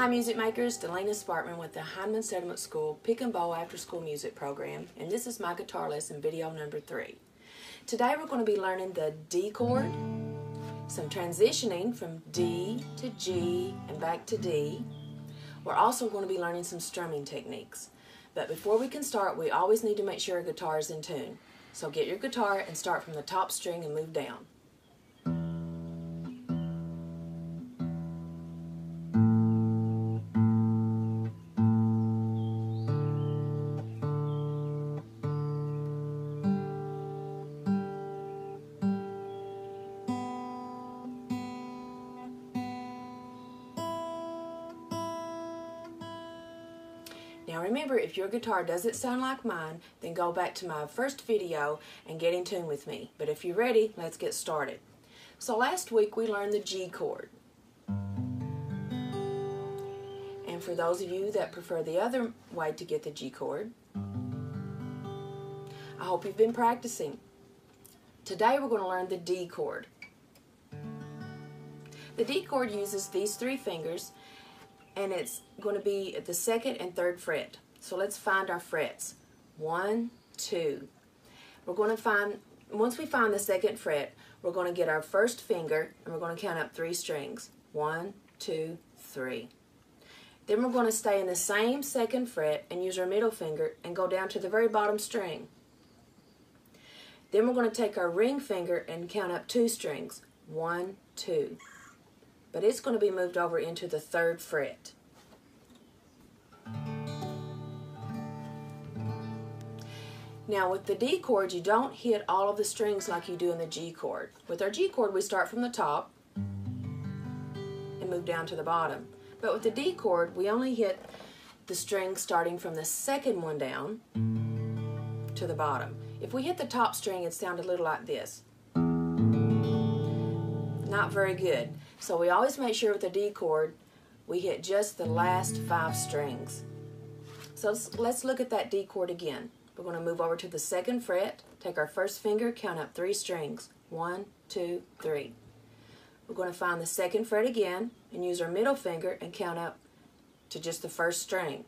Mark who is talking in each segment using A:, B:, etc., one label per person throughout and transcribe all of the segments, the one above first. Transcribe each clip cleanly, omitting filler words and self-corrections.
A: Hi music makers, Dellena Sparkman with the Heinemann Settlement School Pick and Bowl After School Music Program, and this is my guitar lesson video number 3. Today we're going to be learning the D chord, some transitioning from D to G and back to D. We're also going to be learning some strumming techniques. But before we can start, we always need to make sure our guitar is in tune. So get your guitar and start from the top string and move down. Now remember, if your guitar doesn't sound like mine, then go back to my first video and get in tune with me. But if you're ready, let's get started. So last week we learned the G chord. And for those of you that prefer the other way to get the G chord, I hope you've been practicing. Today we're going to learn the D chord. The D chord uses these 3 fingers, and it's going to be at the 2nd and 3rd fret. So let's find our frets. 1, 2. We're going to find, once we find the 2nd fret, we're going to get our first finger and we're going to count up 3 strings. 1, 2, 3. Then we're going to stay in the same 2nd fret and use our middle finger and go down to the very bottom string. Then we're going to take our ring finger and count up 2 strings. 1, 2. But it's going to be moved over into the 3rd fret. Now with the D chord, you don't hit all of the strings like you do in the G chord. With our G chord, we start from the top and move down to the bottom. But with the D chord, we only hit the string starting from the 2nd one down to the bottom. If we hit the top string, it sounds a little like this. Not very good. So we always make sure with the D chord we hit just the last 5 strings. So let's look at that D chord again. We're going to move over to the 2nd fret, take our first finger, count up 3 strings. 1, 2, 3. We're going to find the 2nd fret again and use our middle finger and count up to just the 1st string.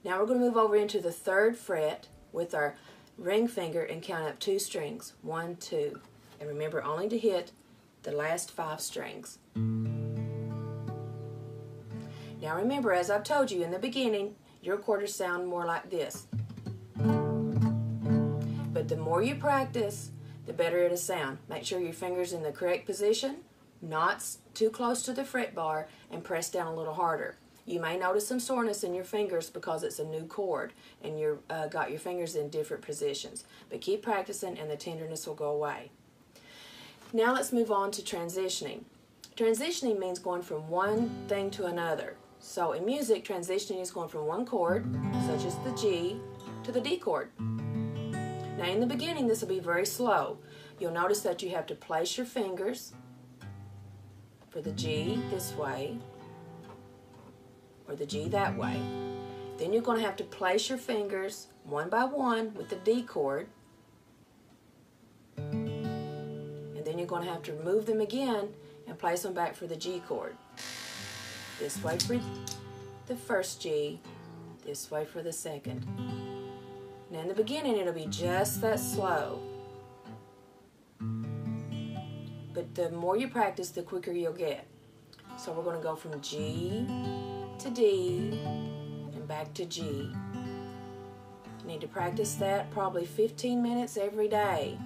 A: Now we're going to move over into the 3rd fret with our ring finger and count up 2 strings. 1, 2. And remember only to hit the last 5 strings. Now remember, as I've told you in the beginning, your quarters sound more like this. But the more you practice, the better it'll sound. Make sure your finger's in the correct position, not too close to the fret bar, and press down a little harder. You may notice some soreness in your fingers because it's a new chord and you've got your fingers in different positions. But keep practicing and the tenderness will go away. Now let's move on to transitioning. Transitioning means going from one thing to another. So in music, transitioning is going from one chord, such as the G, to the D chord. Now in the beginning, this will be very slow. You'll notice that you have to place your fingers for the G this way, or the G that way. Then you're going to have to place your fingers one by one with the D chord. Then you're going to have to remove them again and place them back for the G chord. This way for the first G, this way for the 2nd. Now in the beginning it'll be just that slow. But the more you practice, the quicker you'll get. So we're going to go from G to D and back to G. You need to practice that probably 15 minutes every day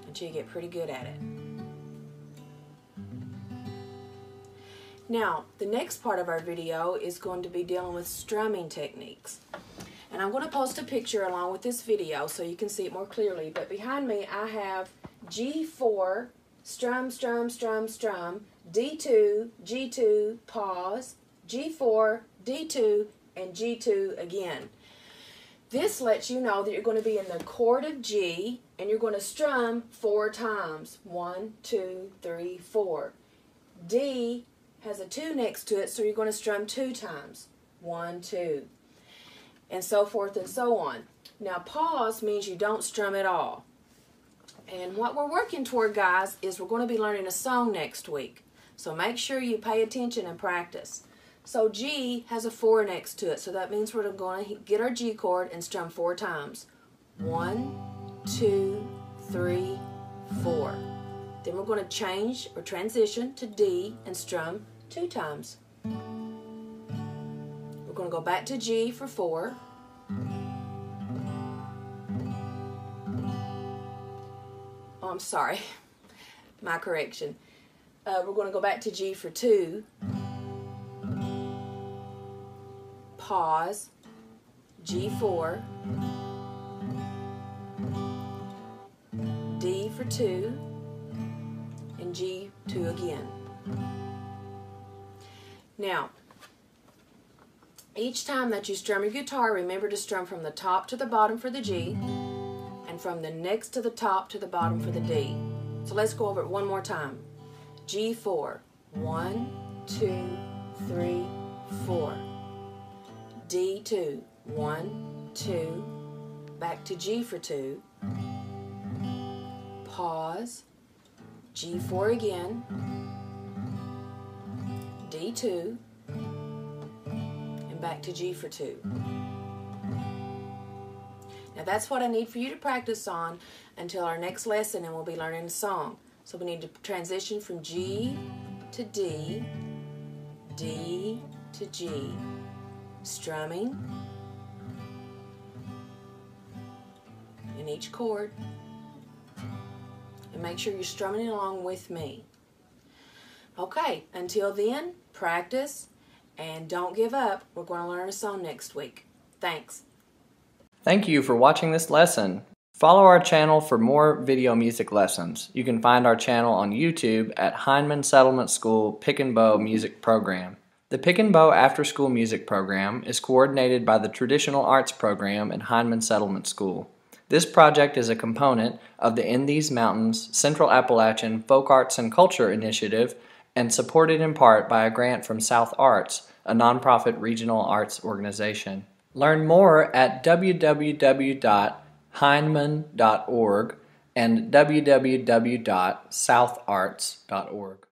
A: until you get pretty good at it. Now, the next part of our video is going to be dealing with strumming techniques. And I'm going to post a picture along with this video so you can see it more clearly. But behind me I have G4, strum, strum, strum, strum, D2, G2, pause, G4, D2, and G2 again. This lets you know that you're going to be in the chord of G and you're going to strum 4 times. 1, 2, 3, 4. D has a 2 next to it, so you're going to strum 2 times. 1, 2. And so forth and so on. Now pause means you don't strum at all. And what we're working toward, guys, is we're going to be learning a song next week. So make sure you pay attention and practice. So G has a 4 next to it, so that means we're going to get our G chord and strum 4 times. 1, 2, 3, 4. Then we're going to change or transition to D and strum 2 times. We're going to go back to G for 4. Oh, I'm sorry. My correction. We're going to go back to G for 2. Pause. G4. D for 2. And G2 again. Now, each time that you strum your guitar, remember to strum from the top to the bottom for the G, and from the next to the top to the bottom for the D. So let's go over it one more time. G4. 1, 2, 3, 4. D2. 1, 2. Back to G for 2. Pause. G4 again. D2. And back to G for 2. Now that's what I need for you to practice on until our next lesson, and we'll be learning a song. So we need to transition from G to D, D to G, strumming in each chord, and make sure you're strumming along with me. Okay, until then, practice and don't give up. We're going to learn a song next week. Thanks.
B: Thank you for watching this lesson. Follow our channel for more video music lessons. You can find our channel on YouTube at Hindman Settlement School Pick and Bow Music Program. The Pick and Bow After School Music Program is coordinated by the Traditional Arts Program at Hindman Settlement School. This project is a component of the In These Mountains Central Appalachian Folk Arts and Culture Initiative and supported in part by a grant from South Arts, a nonprofit regional arts organization. Learn more at www.hindman.org and www.southarts.org.